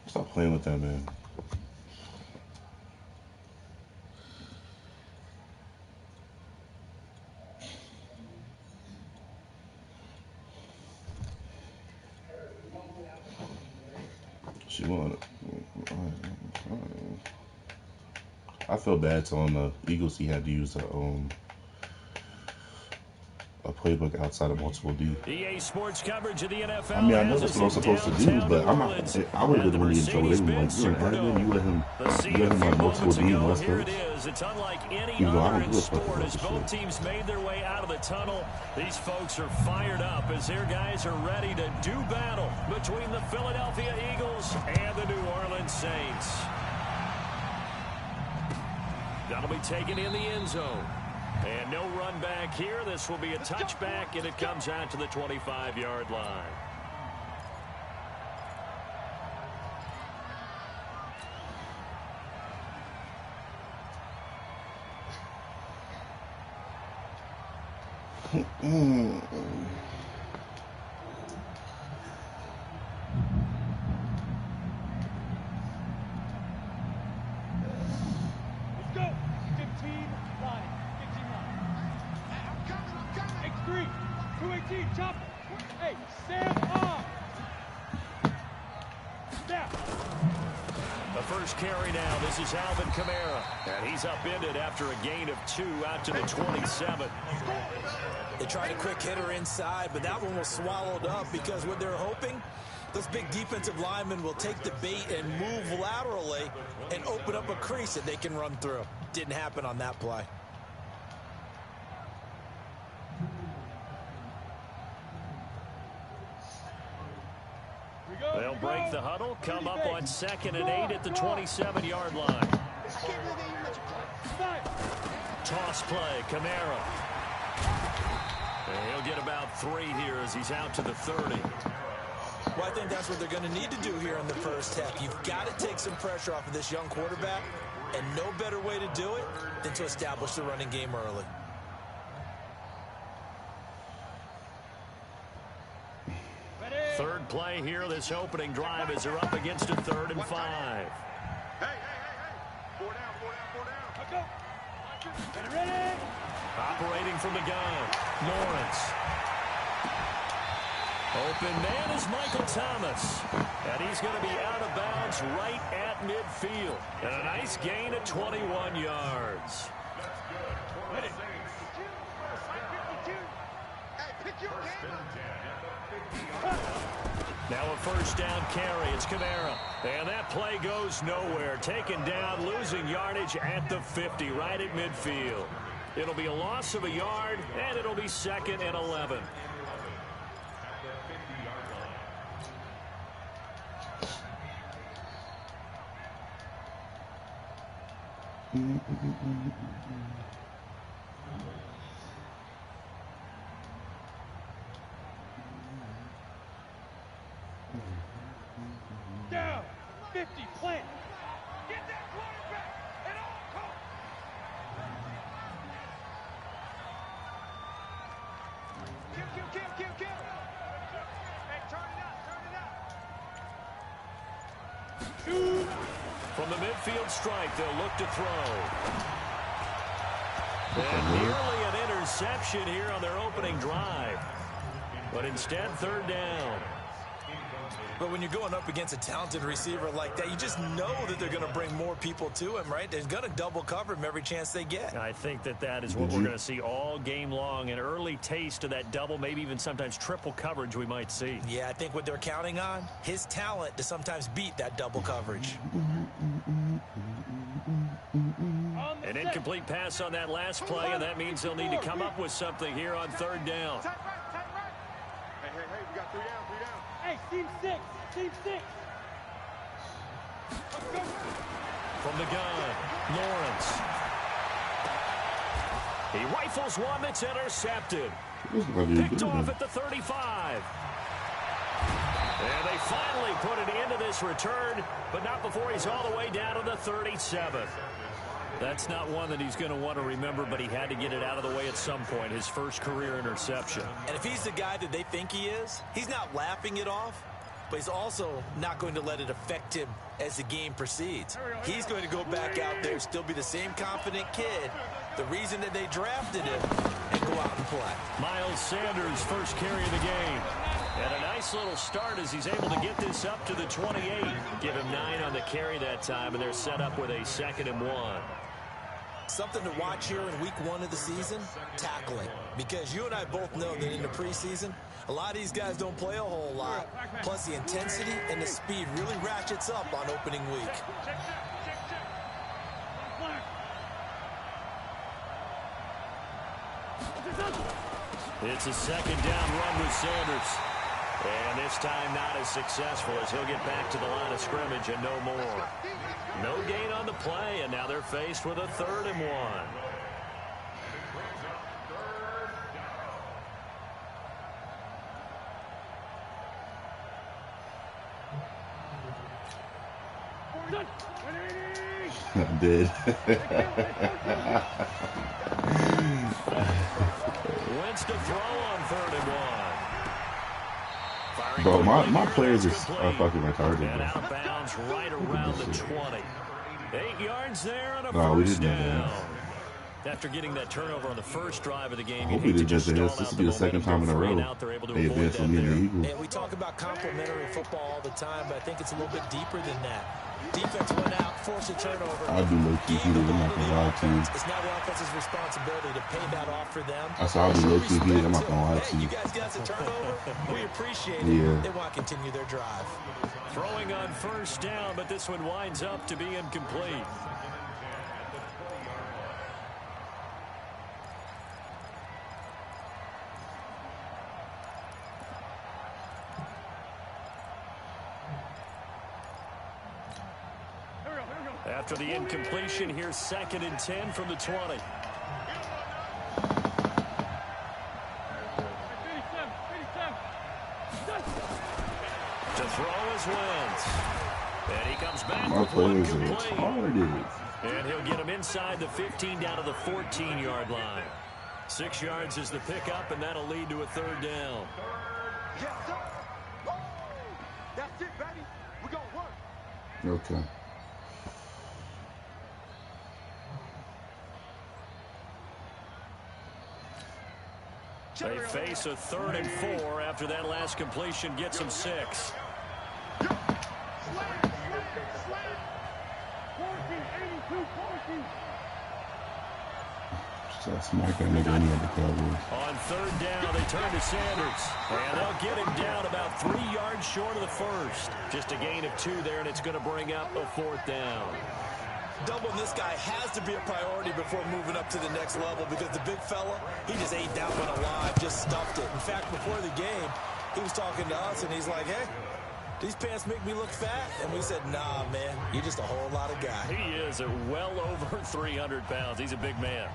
Stop playing with that, man. She won. I feel bad telling the Eagles he had to use a playbook outside of multiple D. EA Sports coverage of the NFL. I mean, I know that's what I'm supposed to do, but I'm not. I would have been really in trouble. They were like, "You're an admin. You let him like multiple D in West Coast." It's unlike any Even though I other don't in do a sport. As both shit. teams made their way out of the tunnel, these folks are fired up as their guys are ready to do battle between the Philadelphia Eagles and the New Orleans Saints. That'll be taken in the end zone. And no run back here. This will be a touchback, and it comes out to the 25-yard line. Let's go. 15 line. 15 line. I'm coming. X3. 218. Chop. Hey, stand up. Snap. The first carry now. This is Alvin Kamara. And he's upended after a gain of 2 out to the 27. They tried a quick hitter inside, but that one was swallowed up because what they're hoping, this big defensive lineman will take the bait and move laterally and open up a crease that they can run through. Didn't happen on that play. They'll break the huddle, come up on 2nd and 8 at the 27-yard line. Toss play, Kamara. And he'll get about 3 here as he's out to the 30. Well, I think that's what they're going to need to do here in the first half. You've got to take some pressure off of this young quarterback, and no better way to do it than to establish the running game early. Third play here, this opening drive, as they're up against a 3rd and 5. Hey. 4 down. Let's go. Ready. Operating from the gun, Lawrence. Open man is Michael Thomas. And he's going to be out of bounds right at midfield. And a nice gain of 21 yards. Ready. Hey, pick your Now a first down carry. It's Kamara. And that play goes nowhere. Taken down, losing yardage at the 50, right at midfield. It'll be a loss of a yard, and it'll be 2nd and 11. Down. 50. Plant. Get that quarterback at all costs. Kill. Hey, turn it up. From the midfield strike, they'll look to throw. And nearly an interception here on their opening drive. But instead, 3rd down. But when you're going up against a talented receiver like that, you just know that they're going to bring more people to him, right? They're going to double cover him every chance they get. I think that is what we're going to see all game long. An early taste of that double, maybe even sometimes triple coverage we might see. Yeah, I think what they're counting on, his talent to sometimes beat that double coverage. An incomplete pass on that last play, and that means they'll need to come up with something here on 3rd down. Hey, we got 3 down. Hey, team 6. Let's go. From the gun, Lawrence. He rifles one that's intercepted. Picked off at the 35. And they finally put it into this return, but not before he's all the way down to the 37. That's not one that he's going to want to remember, but he had to get it out of the way at some point, his first career interception. And if he's the guy that they think he is, he's not laughing it off, but he's also not going to let it affect him as the game proceeds. He's going to go back out there, still be the same confident kid, the reason that they drafted him, and go out and play. Miles Sanders' first carry of the game. And a nice little start as he's able to get this up to the 28. Give him 9 on the carry that time, and they're set up with a 2nd and 1. Something to watch here in week 1 of the season, tackling. Because you and I both know that in the preseason, a lot of these guys don't play a whole lot. Plus the intensity and the speed really ratchets up on opening week. It's a 2nd down run with Sanders. And this time not as successful as he'll get back to the line of scrimmage and no more. No gain on the play, and now they're faced with a 3rd and 1. I'm dead. Wentz to throw on 3rd and 1. Bro, my players are fucking retarded. And out of bounds right around the 20. 8 yards there on a We first didn't down. know that. After getting that turnover on the first drive of the game, Hope we did this. This will be the 2nd time in a row they advanced with me and the Eagles. And we talk about complementary football all the time, but I think it's a little bit deeper than that. Defense went out, forced a turnover. I do low-key heated, I'm not gonna lie to you. It's now the offense's responsibility to pay that off for them. I saw I do low-key heated, I'm not gonna lie to Hey, you. you guys got the turnover. We appreciate it. Yeah. They want to continue their drive. Throwing on first down, but this one winds up to be incomplete. After the incompletion, here's 2nd and 10 from the 20. To throw is Wentz. And he comes back My with one players are complete. retarded. And he'll get him inside the 15 down to the 14-yard line. 6 yards is the pickup, and that'll lead to a 3rd down. Okay. They face a 3rd and 4 after that last completion gets them 6. Smack that nigga any of the Cowboys. On 3rd down, they turn to Sanders. And they'll get him down about 3 yards short of the first. Just a gain of 2 there, and it's going to bring up a 4th down. Doubling this guy has to be a priority before moving up to the next level because the big fella, he just ate that one alive, just stuffed it. In fact, before the game, he was talking to us, and he's like, hey, these pants make me look fat? And we said, nah, man, you're just a whole lot of guy. He is well over 300 pounds. He's a big man.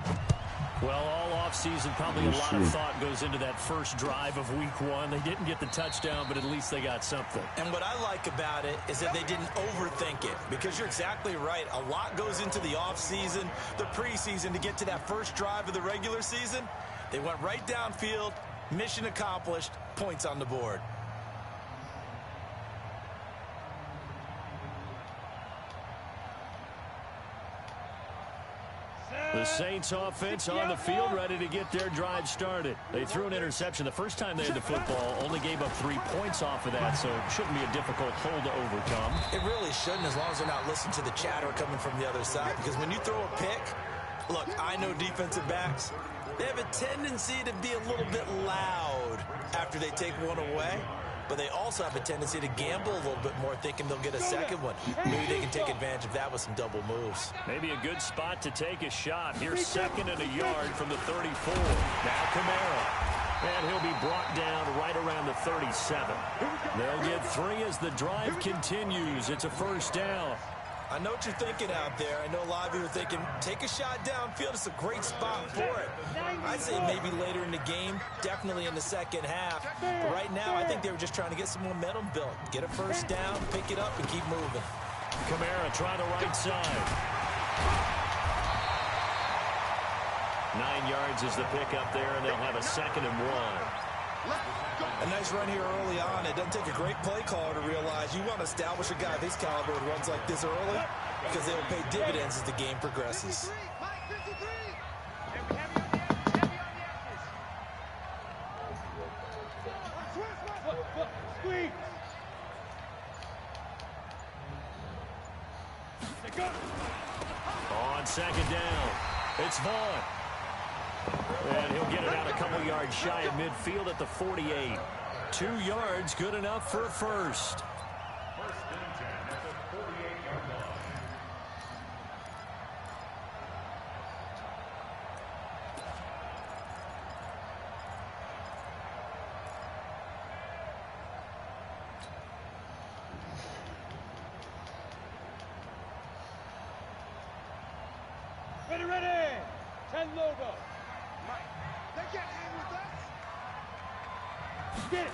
Well, all offseason, probably a lot of thought goes into that first drive of week 1. They didn't get the touchdown, but at least they got something. And what I like about it is that they didn't overthink it, because you're exactly right. A lot goes into the offseason, the preseason, to get to that first drive of the regular season. They went right downfield, mission accomplished, points on the board. The Saints offense on the field, ready to get their drive started. They threw an interception the first time they had the football, only gave up 3 points off of that, so it shouldn't be a difficult hole to overcome. It really shouldn't, as long as they're not listening to the chatter coming from the other side, because when you throw a pick, look, I know defensive backs, they have a tendency to be a little bit loud after they take one away. But they also have a tendency to gamble a little bit more, thinking they'll get a second one. Maybe they can take advantage of that with some double moves. Maybe a good spot to take a shot. Here's 2nd and a yard from the 34. Now Camara. And he'll be brought down right around the 37. They'll get 3 as the drive continues. It's a 1st down. I know what you're thinking out there. I know a lot of you are thinking, take a shot downfield. It's a great spot for it. I'd say maybe later in the game, definitely in the second half. But right now, I think they were just trying to get some momentum built. Get a 1st down, pick it up, and keep moving. Camara try the right side. 9 yards is the pickup there, and they'll have a 2nd and 1. A nice run here early on. It doesn't take a great play caller to realize you want to establish a guy of his caliber who runs like this early, because they will pay dividends as the game progresses. On 2nd down, it's Vaughn. And he'll get it out a couple yards shy of midfield at the 48. 2 yards, good enough for a 1st. Ready. 10 logo. They can't hang with us. Get it.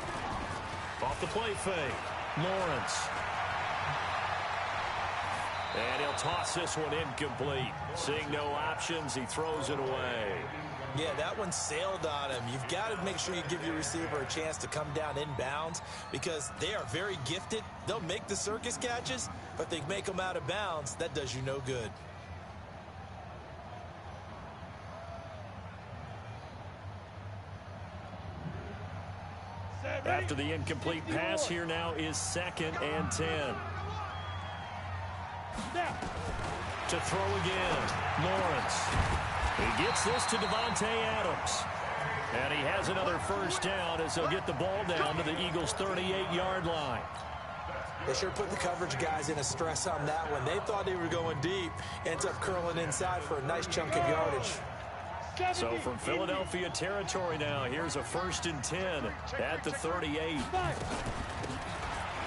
Off the play fake. Lawrence. And he'll toss this one incomplete. Seeing no options, he throws it away. Yeah, that one sailed on him. You've got to make sure you give your receiver a chance to come down inbounds, because they are very gifted. They'll make the circus catches, but if they make them out of bounds, that does you no good. After the incomplete pass, here now is 2nd and 10. To throw again, Lawrence. He gets this to Devontae Adams. And he has another 1st down as they'll get the ball down to the Eagles' 38-yard line. They sure put the coverage guys in a stress on that one. They thought they were going deep. Ends up curling inside for a nice chunk of yardage. So from Philadelphia territory now, here's a 1st and 10 at the 38.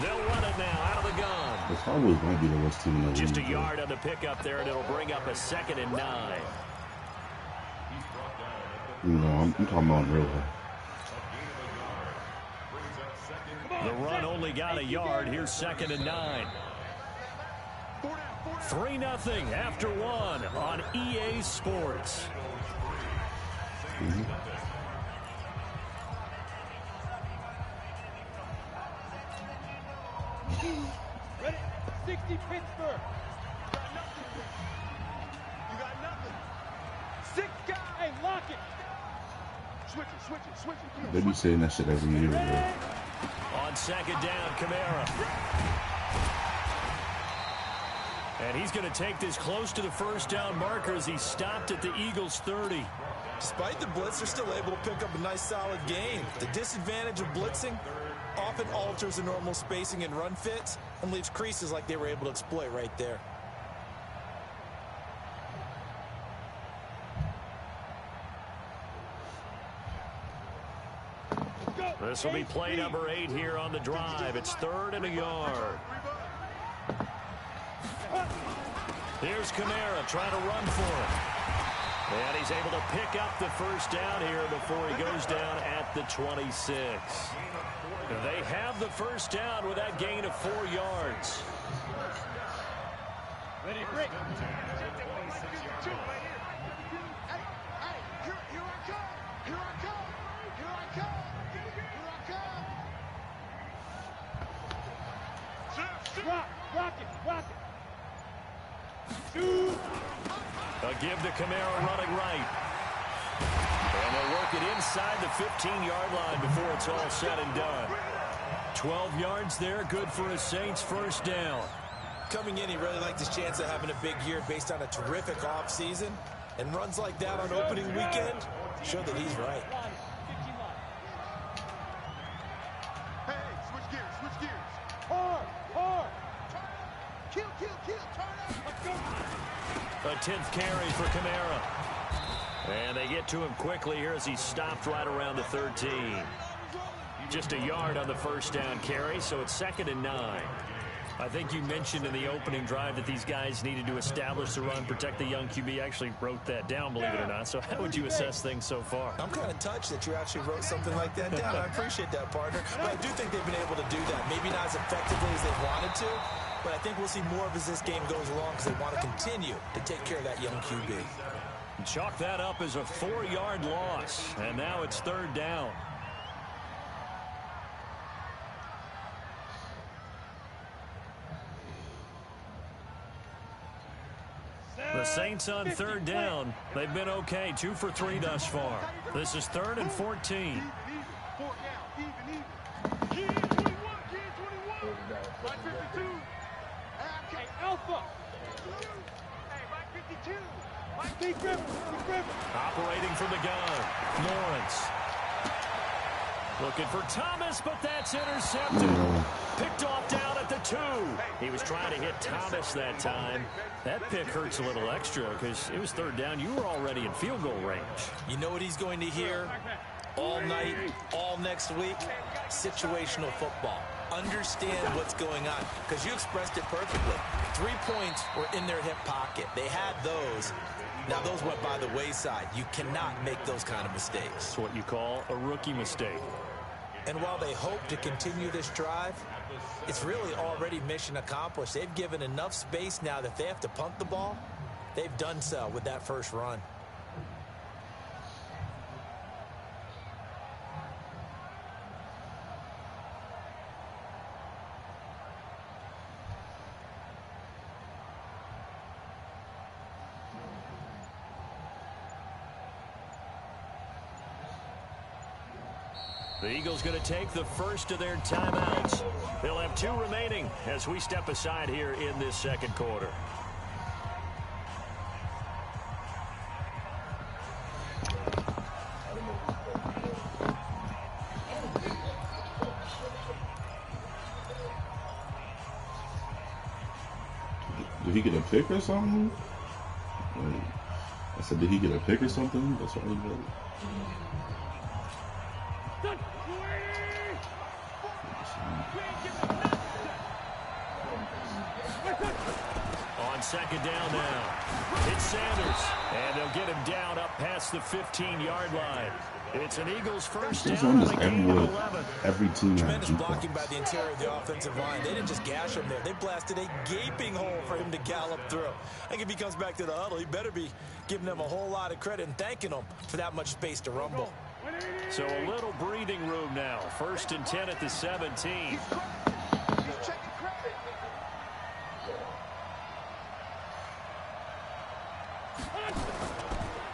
They'll run it now out of the gun. The Cowboys might be the worst team in the league. Just a yard on the pickup there, and it'll bring up a 2nd and 9. You know, I'm talking about real. The run only got a yard. Here's 2nd and 9. 3-0 after 1 on EA Sports. Ready. 6 60 Pittsburgh. You got nothing. 6 guys. Hey, lock it. Switch it. They be saying that shit every year, bro. On second down, Kamara. And he's going to take this close to the first down marker as he stopped at the Eagles' 30. Despite the blitz, they're still able to pick up a nice, solid gain. The disadvantage of blitzing often alters the normal spacing and run fits and leaves creases like they were able to exploit right there. This will be play number 8 here on the drive. It's 3rd and a yard. Here's Kamara trying to run for it. And he's able to pick up the first down here before he goes down at the 26. They have the first down with that gain of 4 yards. Ready, break. Rock it. A give to Kamara running right. And they'll work it inside the 15-yard line before it's all said and done. 12 yards there, good for a Saints first down. Coming in, he really liked his chance of having a big year based on a terrific offseason. And runs like that on opening weekend show that he's right. Hey, switch gears. Hard. Kill. Turn up. Let's go. A 10th carry for Kamara. And they get to him quickly here as he stopped right around the 13. Just a yard on the first down carry, so it's 2nd and 9. I think you mentioned in the opening drive that these guys needed to establish the run, protect the young QB. Actually wrote that down, believe it or not. So how would you assess things so far? I'm kind of touched that you actually wrote something like that down. I appreciate that, partner. But I do think they've been able to do that. Maybe not as effectively as they wanted to, but I think we'll see more of as this game goes along because they want to continue to take care of that young QB. Chalk that up as a 4-yard loss, and now it's 3rd down. The Saints on 3rd down. They've been okay, 2 for 3 thus far. This is 3rd and 14. Alpha. Hey, Operating from the gun, Lawrence. Looking for Thomas, but that's intercepted. Picked off down at the 2. He was trying to hit Thomas that time. That pick hurts a little extra because it was 3rd down. You were already in field goal range. You know what he's going to hear all night, all next week? Situational football. Understand what's going on because you expressed it perfectly. 3 points were in their hip pocket. They had those. Now, those went by the wayside. You cannot make those kind of mistakes. It's what you call a rookie mistake. And while they hope to continue this drive, it's really already mission accomplished. They've given enough space now that if they have to punt the ball, they've done so with that first run. The Eagles going to take the first of their timeouts. They'll have 2 remaining as we step aside here in this 2nd quarter. Did he get a pick or something? I said, did he get a pick or something? That's what I did. On 2nd down now, it's Sanders, and they'll get him down up past the 15-yard line. It's an Eagles first down and a gain of 11. Every team. Tremendous blocking by the interior of the offensive line. They didn't just gash him there. They blasted a gaping hole for him to gallop through. I think if he comes back to the huddle, he better be giving them a whole lot of credit and thanking them for that much space to rumble. So a little breathing room now. 1st and 10 at the 17.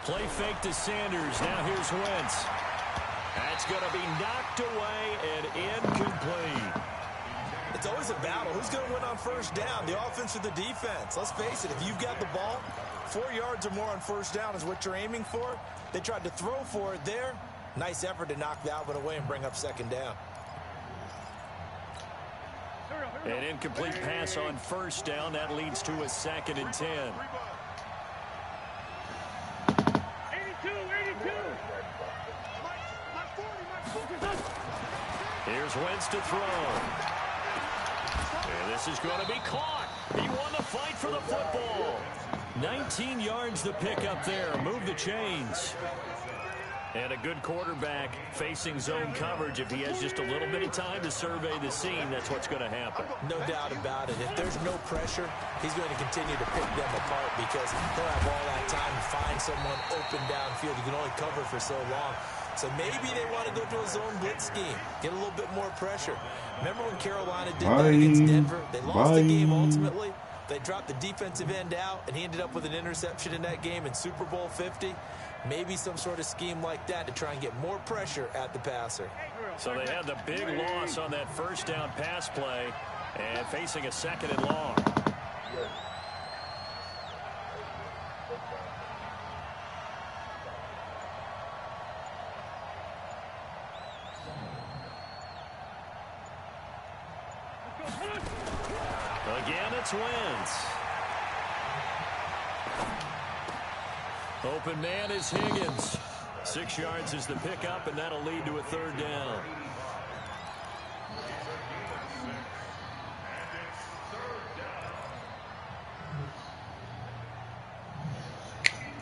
Play fake to Sanders. Now here's Wentz. That's going to be knocked away and incomplete. It's always a battle. Who's going to win on first down, the offense or the defense? Let's face it, if you've got the ball, 4 yards or more on first down is what you're aiming for. They tried to throw for it there. Nice effort to knock that one away and bring up second down. An incomplete pass on first down. That leads to a 2nd and 10. 82. Here's Wentz to throw. And this is going to be caught. He won the fight for the football. 19 yards to pick up there. Move the chains. And a good quarterback facing zone coverage. If he has just a little bit of time to survey the scene, that's what's going to happen. No doubt about it. If there's no pressure, he's going to continue to pick them apart because he'll have all that time to find someone open downfield. You can only cover for so long. So maybe they want to go to a zone blitz scheme, get a little bit more pressure. Remember when Carolina did that against Denver? They lost the game ultimately. They dropped the defensive end out, and he ended up with an interception in that game in Super Bowl 50. Maybe some sort of scheme like that to try and get more pressure at the passer. So they had the big loss on that first down pass play and facing a 2nd and long. Again, it's Wentz. Open man is Higgins. 6 yards is the pickup, and that'll lead to a 3rd down.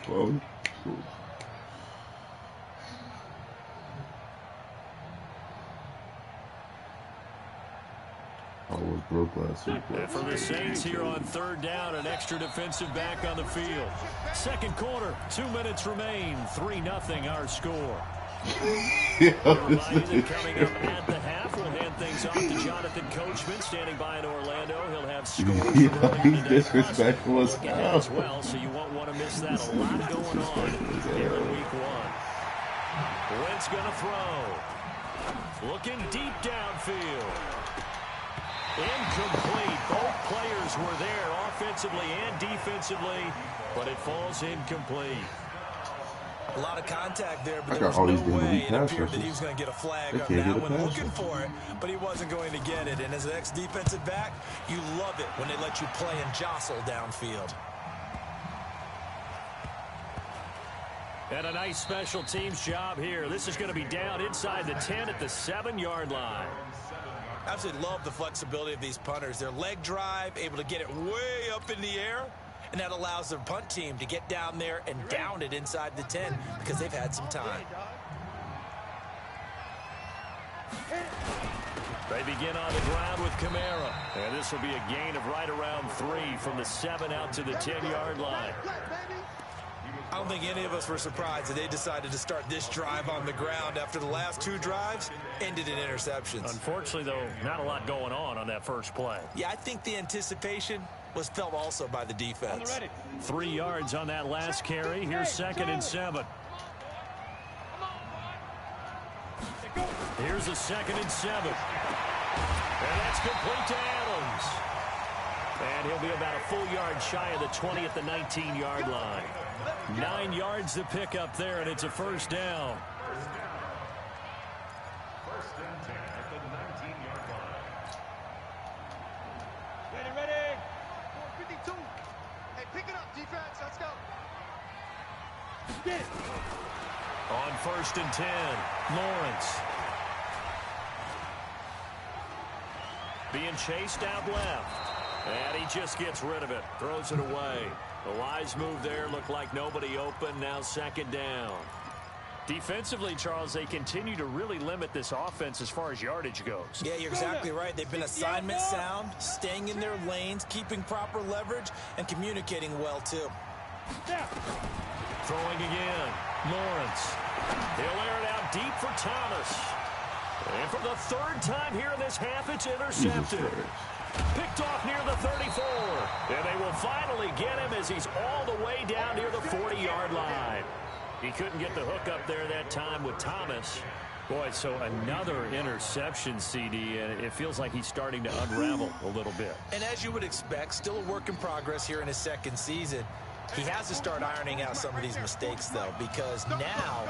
Well, I was broke last week. And for the Saints here on 3rd down, an extra defensive back on the field. 2nd quarter, 2 minutes remain. 3-0 our score. Everybody coming up at the half. We'll hand things off to Jonathan Coachman, standing by in Orlando. He'll have scores he's disrespectful as well, so you won't want to miss that. A lot going on here in week 1. Wentz going to throw. Looking deep downfield. Incomplete. Both players were there offensively and defensively, but it falls incomplete. A lot of contact there, but there was no way it appeared that he was going to get a flag on that one. Looking for it, but he wasn't going to get it. And as an ex-defensive back, you love it when they let you play and jostle downfield. And a nice special teams job here. This is going to be down inside the 10 at the 7-yard line. Absolutely love the flexibility of these punters. Their leg drive, able to get it way up in the air, and that allows their punt team to get down there and down it inside the 10 because they've had some time. They begin on the ground with Kamara. And this will be a gain of right around 3 from the 7 out to the 10-yard line. I don't think any of us were surprised that they decided to start this drive on the ground after the last 2 drives ended in interceptions. Unfortunately, though, not a lot going on that first play. Yeah, I think the anticipation was felt also by the defense. 3 yards on that last carry. Here's 2nd and 7. Here's a 2nd and 7. And that's complete to Adams. And he'll be about a full yard shy of the 20 at the 19-yard line. 9 yards to pick up there, and it's a 1st down. First and 10 at the 19-yard line. Ready. 452. Hey, pick it up, defense. Let's go. Get it. On 1st and 10, Lawrence. Being chased out left. And he just gets rid of it. Throws it away. The wise move there. Looked like nobody open. Now 2nd down. Defensively, Charles, they continue to really limit this offense as far as yardage goes. Yeah, you're exactly right. They've been assignment sound, staying in their lanes, keeping proper leverage, and communicating well, too. Throwing again. Lawrence. He'll air it out deep for Thomas. And for the 3rd time here in this half, it's intercepted. Picked off near the 34. And they will they'll finally get him as he's all the way down near the 40-yard line. He couldn't get the hook up there that time with Thomas. Boy, so another interception, CD, and it feels like he's starting to unravel a little bit. And as you would expect, still a work in progress here in his second season. He has to start ironing out some of these mistakes, though, because now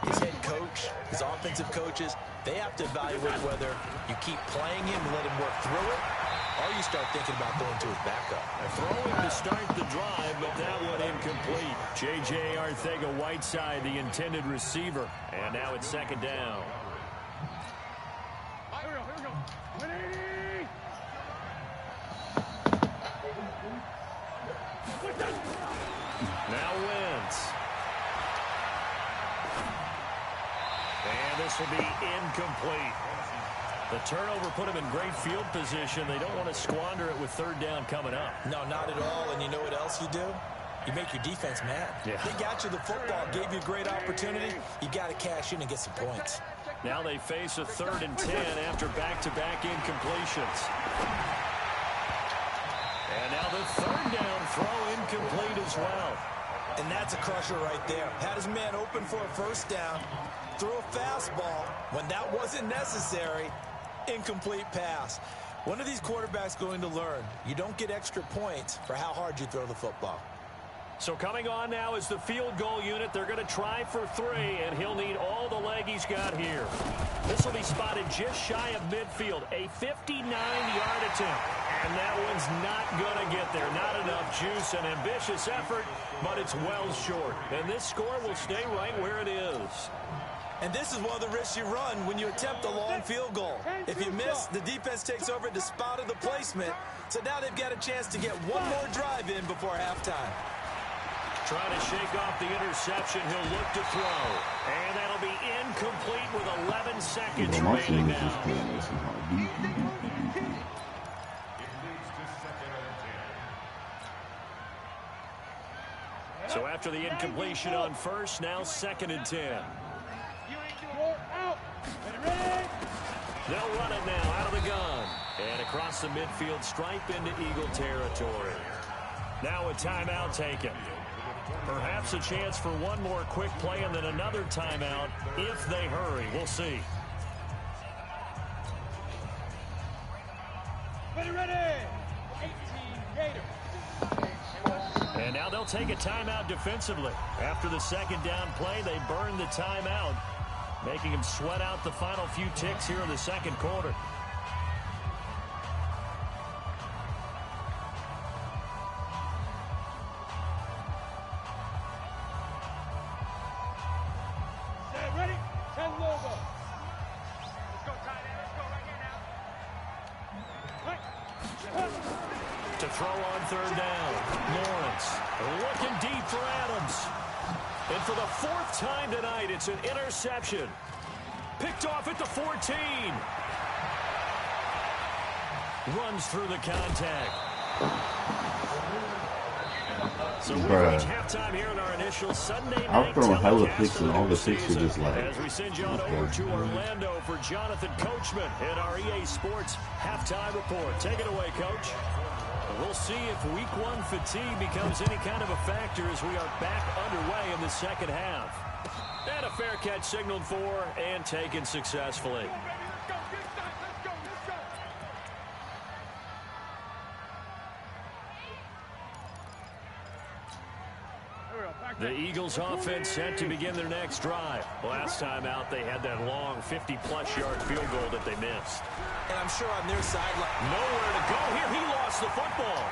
his head coach, his offensive coaches, they have to evaluate whether you keep playing him and let him work through it, or you start thinking about going to his backup. Throwing to start the drive, but that one incomplete. J.J. Arcega-Whiteside, the intended receiver, and now it's second down. Here we go. Ready? Now Wentz. And this will be incomplete. The turnover put him in great field position. They don't want to squander it with third down coming up. No, not at all. And you know what else you do? You make your defense mad. Yeah. They got you the football, gave you a great opportunity. You got to cash in and get some points. Now they face a 3rd and 10 after back-to-back incompletions. And now the third down throw incomplete as well. And that's a crusher right there. Had his man open for a first down, threw a fastball when that wasn't necessary. Incomplete pass. When are these quarterbacks going to learn? You don't get extra points for how hard you throw the football. So coming on now is the field goal unit. They're going to try for 3, and he'll need all the leg he's got here. This will be spotted just shy of midfield. A 59-yard attempt. And that one's not going to get there. Not enough juice. An ambitious effort, but it's well short. And this score will stay right where it is. And this is one of the risks you run when you attempt a long field goal. If you miss, the defense takes over at the spot of the placement. So now they've got a chance to get one more drive in before halftime. Trying to shake off the interception. He'll look to throw. And that'll be incomplete with 11 seconds remaining now. So after the incompletion on first, now 2nd and 10. They'll run it now out of the gun. And across the midfield stripe into Eagle territory. Now a timeout taken. Perhaps a chance for one more quick play and then another timeout if they hurry. We'll see. Ready. 18 Gators. And now they'll take a timeout defensively. After the second down play, they burn the timeout, making him sweat out the final few ticks here in the second quarter. Ready? 10 logo. Let's go, Tyler. Let's go right here now. To throw on third down, Lawrence looking deep for Adams. And for the 4th time tonight, it's an interception. Picked off at the 14. Runs through the contact. So we reach halftime here in our initial Sunday night I'll throw hella telecast picks and all the picks are just like... as we send you on over to Orlando for Jonathan Coachman in our EA Sports halftime report. Take it away, Coach. We'll see if week 1 fatigue becomes any kind of a factor as we are back underway in the second half. And a fair catch signaled for and taken successfully. The Eagles offense set to begin their next drive. Last time out, they had that long 50-plus yard field goal that they missed. And I'm sure on their sideline, nowhere to go here. He lost the football.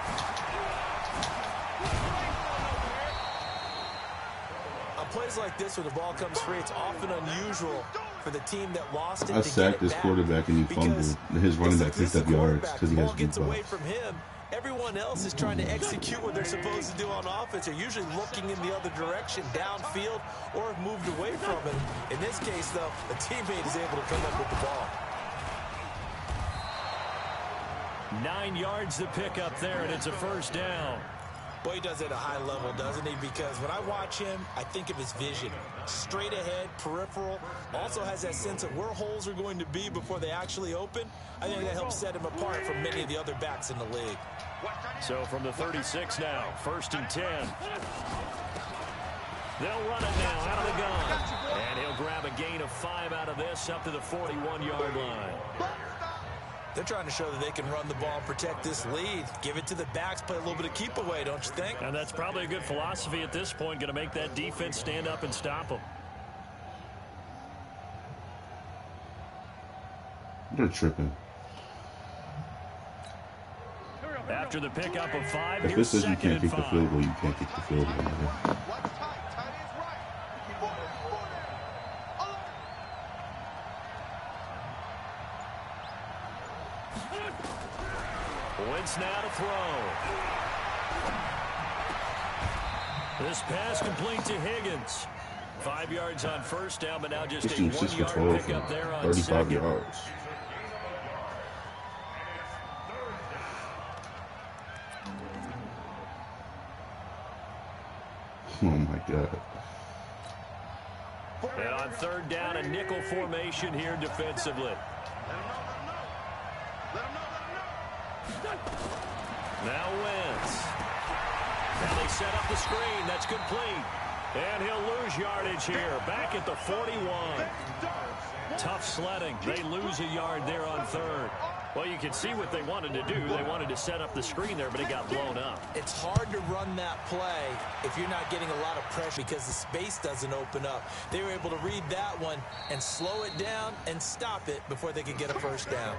on plays like this where the ball comes free, it's often unusual for the team that lost it I to sacked get it this back, quarterback and he fumbled. His running back picked up yards because he has gets deep away balls. from him. Everyone else is trying to execute what they're supposed to do on offense. They're usually looking in the other direction, downfield, or have moved away from it. In this case, though, a teammate is able to come up with the ball. 9 yards to pick up there, and it's a first down. Boy, he does it at a high level, doesn't he? Because when I watch him, I think of his vision. Straight ahead, peripheral. Also has that sense of where holes are going to be before they actually open. I think that helps set him apart from many of the other backs in the league. So from the 36 now, 1st and 10. They'll run it now out of the gun. And he'll grab a gain of 5 out of this up to the 41-yard line. They're trying to show that they can run the ball and protect this lead. Give it to the backs, play a little bit of keep away, don't you think? And that's probably a good philosophy at this point, going to make that defense stand up and stop them. They're tripping. After the pickup of 5, if here's this is you can't kick the 5. field goal, you can't kick the field goal. Wentz now to throw. This pass complete to Higgins. 5 yards on 1st down, but now just a 1-yard pickup there on 35 2nd. yards. Oh my God. And on 3rd down, a nickel formation here defensively. Now Wentz. Now they set up the screen. That's complete. And he'll lose yardage here. Back at the 41. Tough sledding. They lose a yard there on 3rd. Well, you can see what they wanted to do. They wanted to set up the screen there, but it got blown up. It's hard to run that play if you're not getting a lot of pressure because the space doesn't open up. They were able to read that one and slow it down and stop it before they could get a 1st down.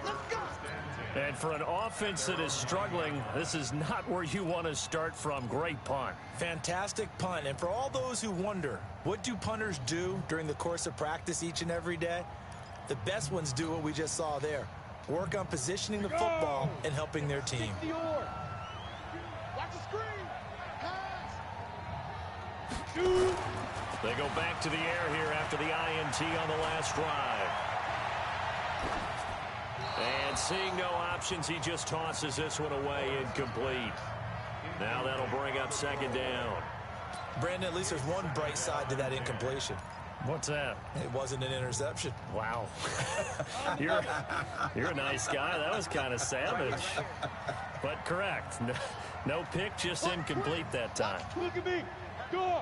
And for an offense that is struggling, this is not where you want to start from. Great punt. Fantastic punt. And for all those who wonder, what do punters do during the course of practice each and every day? The best ones do what we just saw there. Work on positioning the football and helping their team. Watch the screen. Pass. They go back to the air here after the INT on the last drive. And seeing no options, he just tosses this one away incomplete. Now that'll bring up 2nd down. Brandon, at least there's one bright side to that incompletion. What's that? It wasn't an interception. Wow. You're a nice guy. That was kind of savage. But correct. No pick, just incomplete that time. Look at me. Go.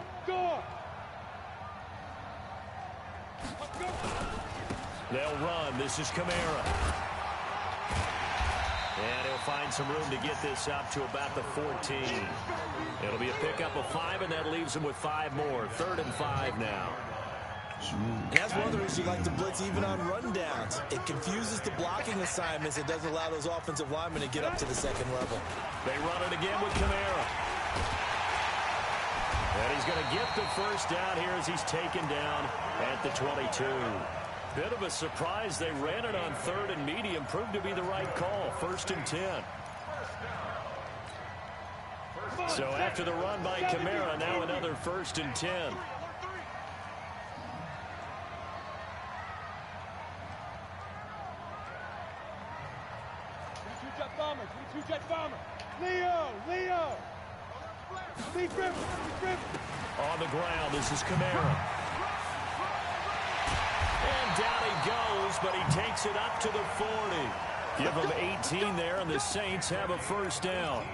They'll run. This is Kamara. And he'll find some room to get this up to about the 14. It'll be a pickup of 5, and that leaves him with 5 more. 3rd and 5 now. And that's one of the reasons you like to blitz even on rundowns. It confuses the blocking assignments. It doesn't allow those offensive linemen to get up to the 2nd level. They run it again with Kamara. And he's going to get the 1st down here as he's taken down at the 22. Bit of a surprise. They ran it on 3rd and medium. Proved to be the right call. 1st and 10. So after the run by Kamara, now another 1st and 10. Two-jet bomber. Leo. Lee Griffin. On the ground, this is Kamara. And down he goes, but he takes it up to the 40. Give him 18 there, and the Saints have a 1st down.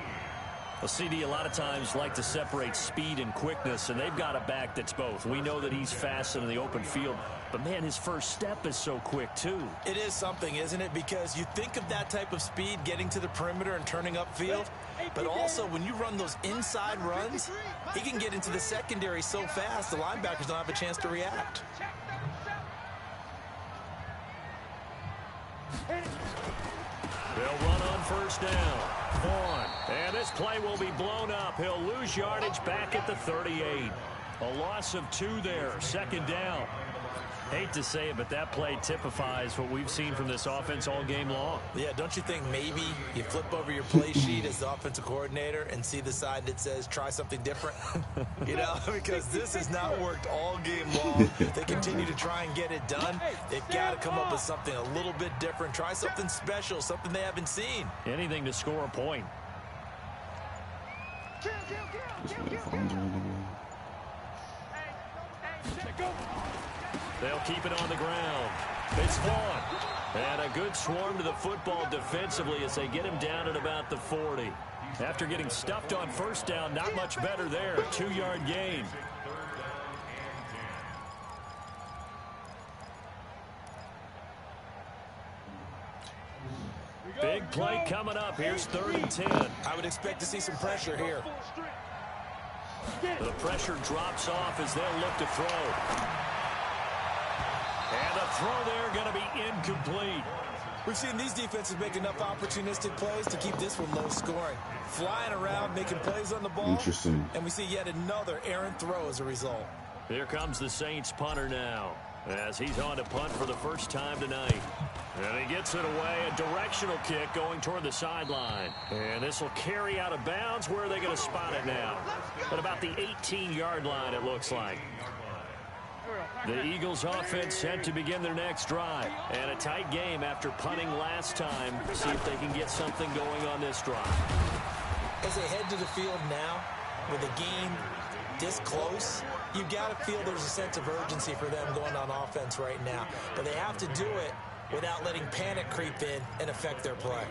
Well, CD, a lot of times like to separate speed and quickness, and they've got a back that's both. We know that he's fast in the open field, but, man, his first step is so quick, too. It is something, isn't it? Because you think of that type of speed getting to the perimeter and turning upfield, but also when you run those inside runs, he can get into the secondary so fast the linebackers don't have a chance to react. They'll run on 1st down. Vaughn. And this play will be blown up. He'll lose yardage back at the 38. A loss of 2 there. 2nd down. Hate to say it, but that play typifies what we've seen from this offense all game long. Yeah, don't you think maybe you flip over your play sheet as the offensive coordinator and see the side that says try something different? You know, because this has not worked all game long. They continue to try and get it done. They've got to come up with something a little bit different. Try something special, something they haven't seen. Anything to score a point. They'll keep it on the ground. It's Vaughn. And a good swarm to the football defensively as they get him down at about the 40. After getting stuffed on first down, not much better there. 2-yard gain. Big play coming up. Here's 3rd and 10. I would expect to see some pressure here. The pressure drops off as they'll look to throw. And the throw there going to be incomplete. We've seen these defenses make enough opportunistic plays to keep this one low scoring. Flying around, making plays on the ball. Interesting. And we see yet another errant throw as a result. Here comes the Saints punter now, as he's on to punt for the first time tonight. And he gets it away, a directional kick going toward the sideline. And this will carry out of bounds. Where are they going to spot it now? At about the 18-yard line, it looks like. The Eagles offense set to begin their next drive. And a tight game after punting last time. See if they can get something going on this drive. As they head to the field now, with the game this close, you've got to feel there's a sense of urgency for them going on offense right now. But they have to do it without letting panic creep in and affect their play.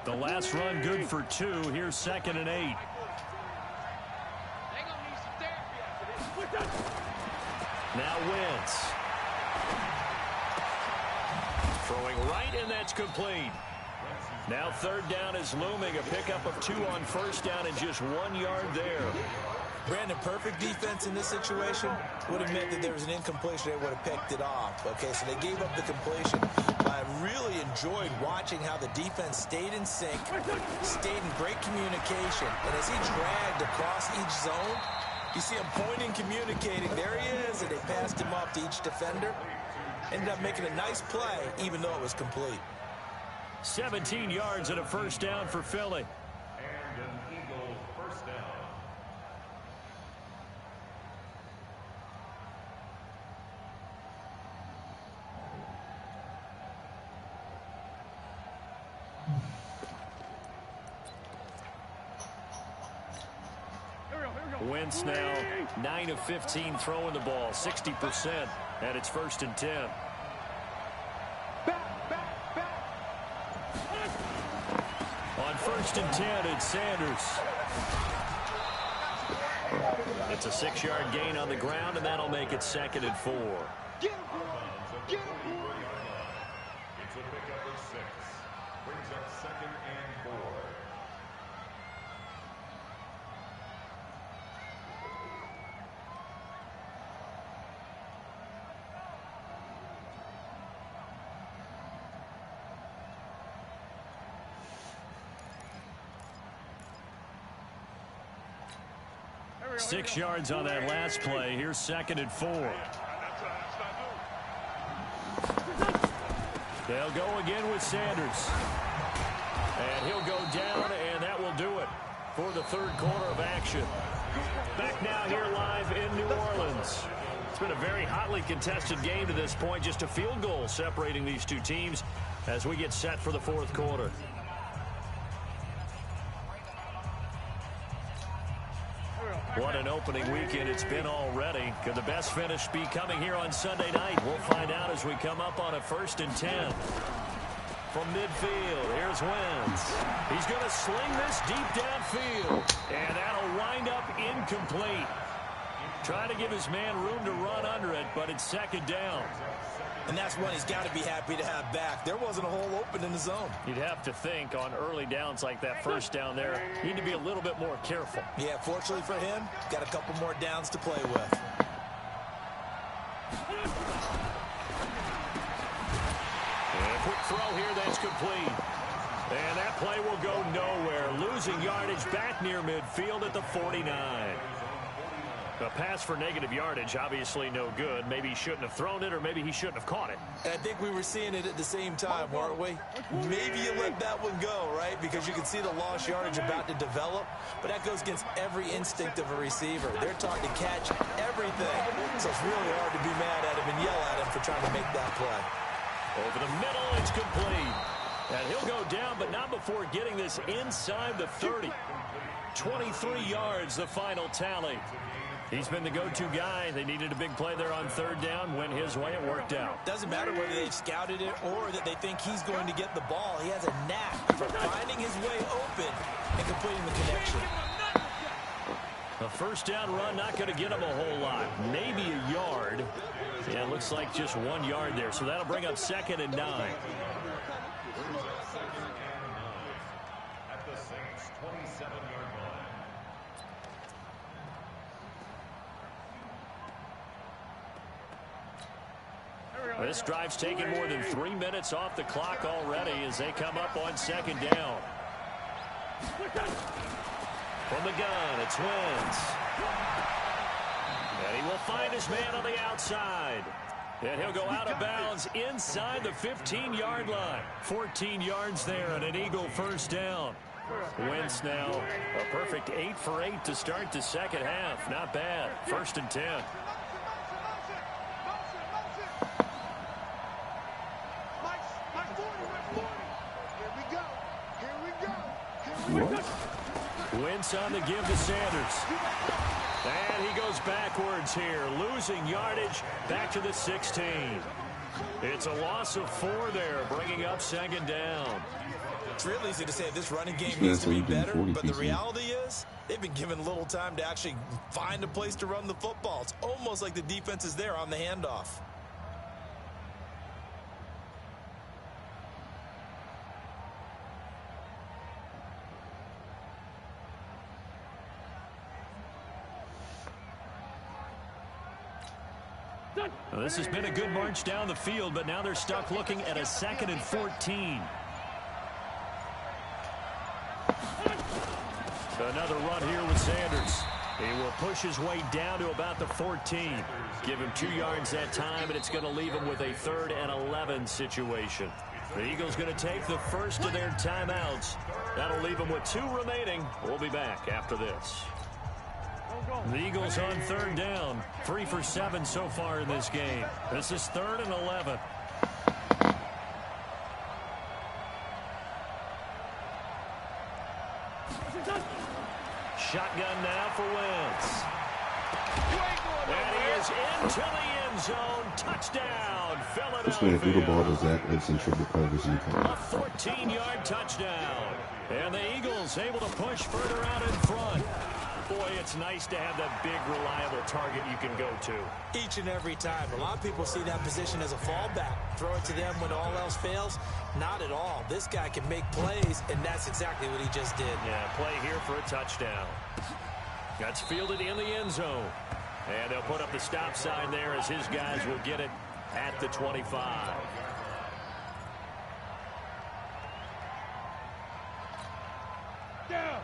The last run good for 2. Here's 2nd and 8. Now Wentz. Throwing right, and that's complete. Now 3rd down is looming. A pickup of 2 on first down and just 1 yard there. Brandon, perfect defense in this situation would have meant that there was an incompletion. They would have picked it off. Okay, so they gave up the completion. I really enjoyed watching how the defense stayed in sync, stayed in great communication. And as he dragged across each zone, you see him pointing, communicating. There he is, and they passed him off to each defender. Ended up making a nice play, even though it was complete. 17 yards and a first down for Philly. Wentz now 9 of 15 throwing the ball, 60%, and it's 1st and 10. On 1st and 10, it's Sanders. It's a 6-yard gain on the ground, and that'll make it 2nd and 4. Get him! Get him! It's a pickup of 6. Brings up 2nd and 4. Six yards on that last play. Here's 2nd and 4. They'll go again with Sanders. And he'll go down, and that will do it for the 3rd quarter of action. Back now here live in New Orleans. It's been a very hotly contested game to this point. Just a field goal separating these two teams as we get set for the 4th quarter. What an opening weekend it's been already. Could the best finish be coming here on Sunday night? We'll find out as we come up on a 1st and 10. From midfield, here's Wentz. He's going to sling this deep downfield. And that'll wind up incomplete. Trying to give his man room to run under it, but it's 2nd down. And that's one he's got to be happy to have back. There wasn't a hole open in the zone. You'd have to think on early downs like that 1st down there, you need to be a little bit more careful. Yeah, fortunately for him, got a couple more downs to play with. And a quick throw here, that's complete. And that play will go nowhere. Losing yardage back near midfield at the 49. A pass for negative yardage, obviously no good. Maybe he shouldn't have thrown it, or maybe he shouldn't have caught it. And I think we were seeing it at the same time, weren't we? Maybe you let that one go, right? Because you can see the lost yardage about to develop. But that goes against every instinct of a receiver. They're taught to catch everything. So it's really hard to be mad at him and yell at him for trying to make that play. Over the middle, it's complete. And he'll go down, but not before getting this inside the 30. 23 yards, the final tally. He's been the go-to guy. They needed a big play there on third down. Went his way. It worked out. Doesn't matter whether they've scouted it or that they think he's going to get the ball. He has a knack for finding his way open and completing the connection. A first down run, not going to get him a whole lot. Maybe a yard. Yeah, it looks like just 1 yard there. So that'll bring up 2nd and 9. At the Saints' 27-yard line. This drive's taken more than 3 minutes off the clock already as they come up on 2nd down. From the gun, it's Wentz. And he will find his man on the outside. And he'll go out of bounds inside the 15-yard line. 14 yards there and an Eagle first down. Wentz now a perfect 8 for 8 to start the second half. Not bad. 1st and 10. Wentz on the give to Sanders. And he goes backwards here, losing yardage back to the 16. It's a loss of 4 there, bringing up 2nd down. It's real easy to say this running game needs to be better, but the reality is they've been given little time to actually find a place to run the football. It's almost like the defense is there on the handoff. Well, this has been a good march down the field, but now they're stuck looking at a 2nd and 14. Another run here with Sanders. He will push his way down to about the 14. Give him 2 yards that time, and it's going to leave him with a 3rd and 11 situation. The Eagles going to take the first of their timeouts. That'll leave them with 2 remaining. We'll be back after this. The Eagles on 3rd down. 3 for 7 so far in this game. This is 3rd and 11. Shotgun now for Wentz. And he is into the end zone. Touchdown, Philadelphia. This man threw the ball to Zach Edson, triple coverage. A 14-yard touchdown. And the Eagles able to push further out in front. Boy, it's nice to have that big, reliable target you can go to. Each and every time. A lot of people see that position as a fallback. Throw it to them when all else fails. Not at all. This guy can make plays, and that's exactly what he just did. Yeah, play here for a touchdown. That's fielded in the end zone. And they'll put up the stop sign there as his guys will get it at the 25.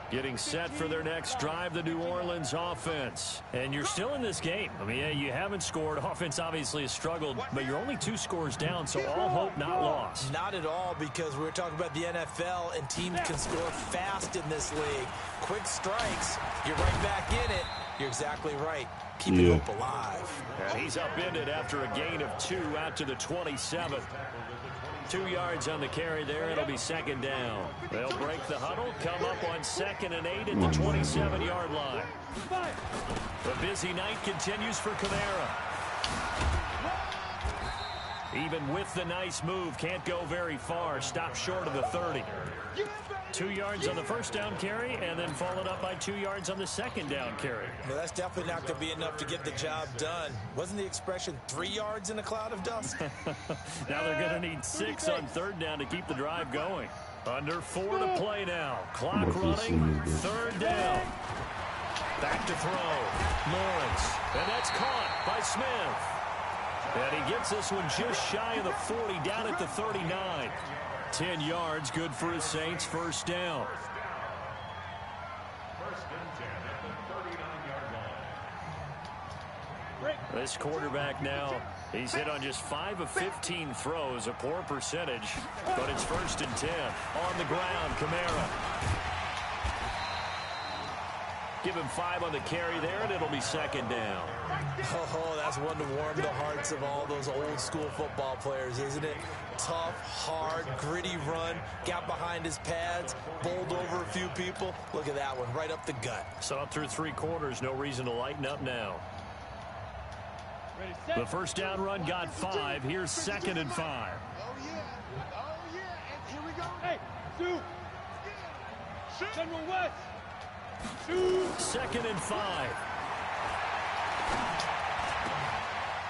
Getting set for their next drive, the New Orleans offense. And you're still in this game. I mean, yeah, you haven't scored. Offense obviously has struggled, but you're only 2 scores down, so all hope not lost. Not at all, because we're talking about the NFL, and teams can score fast in this league. Quick strikes, you're right back in it. You're exactly right. Keeping hope alive. And he's upended after a gain of 2 out to the 27. 2 yards on the carry there. It'll be 2nd down. They'll break the huddle, come up on 2nd and 8 at the 27-yard line. The busy night continues for Kamara. Even with the nice move, can't go very far. Stop short of the 30. 2 yards on the first down carry, and then followed up by 2 yards on the second down carry. Well, that's definitely not going to be enough to get the job done. Wasn't the expression 3 yards in a cloud of dust? Now they're going to need 6 on third down to keep the drive going. Under 4 to play now. Clock running. 3rd down. Back to throw. Lawrence. And that's caught by Smith. And he gets this one just shy of the 40, down at the 39. 10 yards, good for his Saints, first down. This quarterback now, he's hit on just 5 of 15 throws, a poor percentage, but it's 1st and 10. On the ground, Kamara. Give him 5 on the carry there, and it'll be second down. Oh, that's one to warm the hearts of all those old school football players, isn't it? Tough, hard, gritty run, got behind his pads, bowled over a few people. Look at that one, right up the gut. So through 3 quarters, no reason to lighten up now. The first down run got 5. Here's second and 5. Oh, yeah. Oh, yeah. And here we go. Hey, Sue. General West. Second and 5.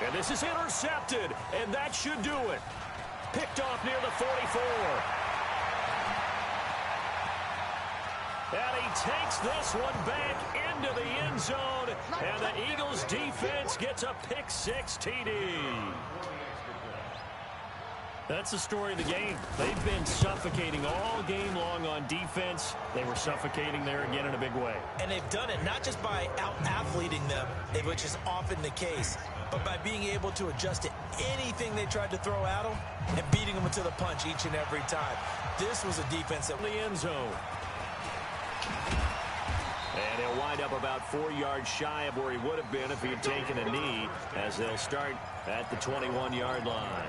And this is intercepted, and that should do it. Picked off near the 44. And he takes this one back into the end zone, and the Eagles defense gets a pick-6 TD. That's the story of the game. They've been suffocating all game long on defense. They were suffocating there again in a big way. And they've done it not just by out-athleting them, which is often the case, but by being able to adjust to anything they tried to throw at them and beating them to the punch each and every time. This was a defense that... The end zone. And he'll wind up about 4 yards shy of where he would have been if he had taken a knee, as they'll start at the 21-yard line.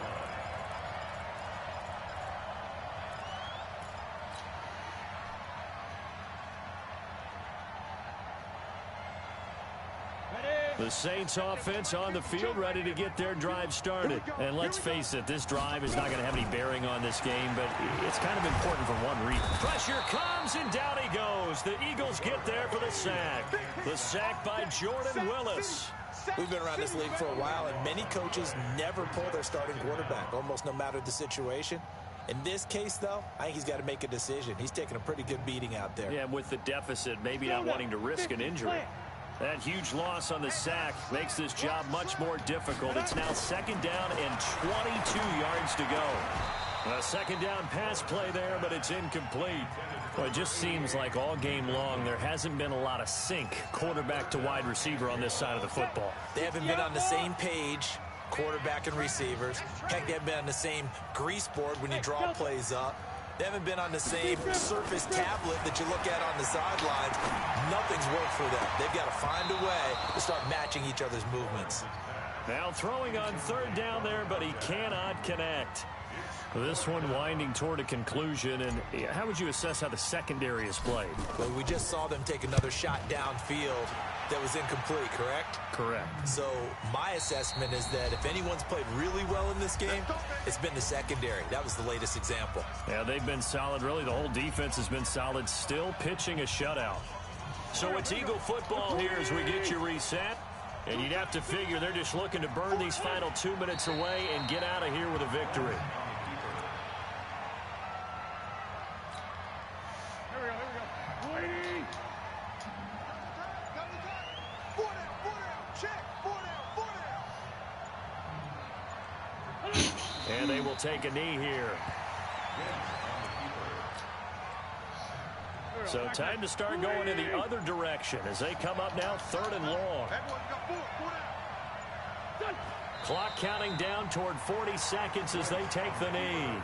The Saints offense on the field, ready to get their drive started. And let's face it, this drive is not going to have any bearing on this game, but it's kind of important for one reason. Pressure comes, and down he goes. The Eagles get there for the sack. The sack by Jordan Willis. We've been around this league for a while, and many coaches never pull their starting quarterback, almost no matter the situation. In this case, though, I think he's got to make a decision. He's taking a pretty good beating out there. Yeah, with the deficit, maybe not wanting to risk an injury. That huge loss on the sack makes this job much more difficult. It's now second down and 22 yards to go. A second down pass play there, but it's incomplete. Well, it just seems like all game long there hasn't been a lot of sync quarterback to wide receiver on this side of the football. They haven't been on the same page, quarterback and receivers. Heck, they haven't been on the same grease board when you draw plays up. They haven't been on the same surface tablet that you look at on the sidelines. Nothing's worked for them. They've got to find a way to start matching each other's movements. Now throwing on third down there, but he cannot connect. This one winding toward a conclusion, and how would you assess how the secondary is played? Well, we just saw them take another shot downfield that was incomplete, correct? Correct. So my assessment is that if anyone's played really well in this game, it's been the secondary. That was the latest example. Yeah, they've been solid. Really, the whole defense has been solid, still pitching a shutout. So it's Eagle football here as we get you reset. And you'd have to figure they're just looking to burn these final 2 minutes away and get out of here with a victory. And they will take a knee here. So time to start going in the other direction as they come up now third and long. Clock counting down toward 40 seconds as they take the knee.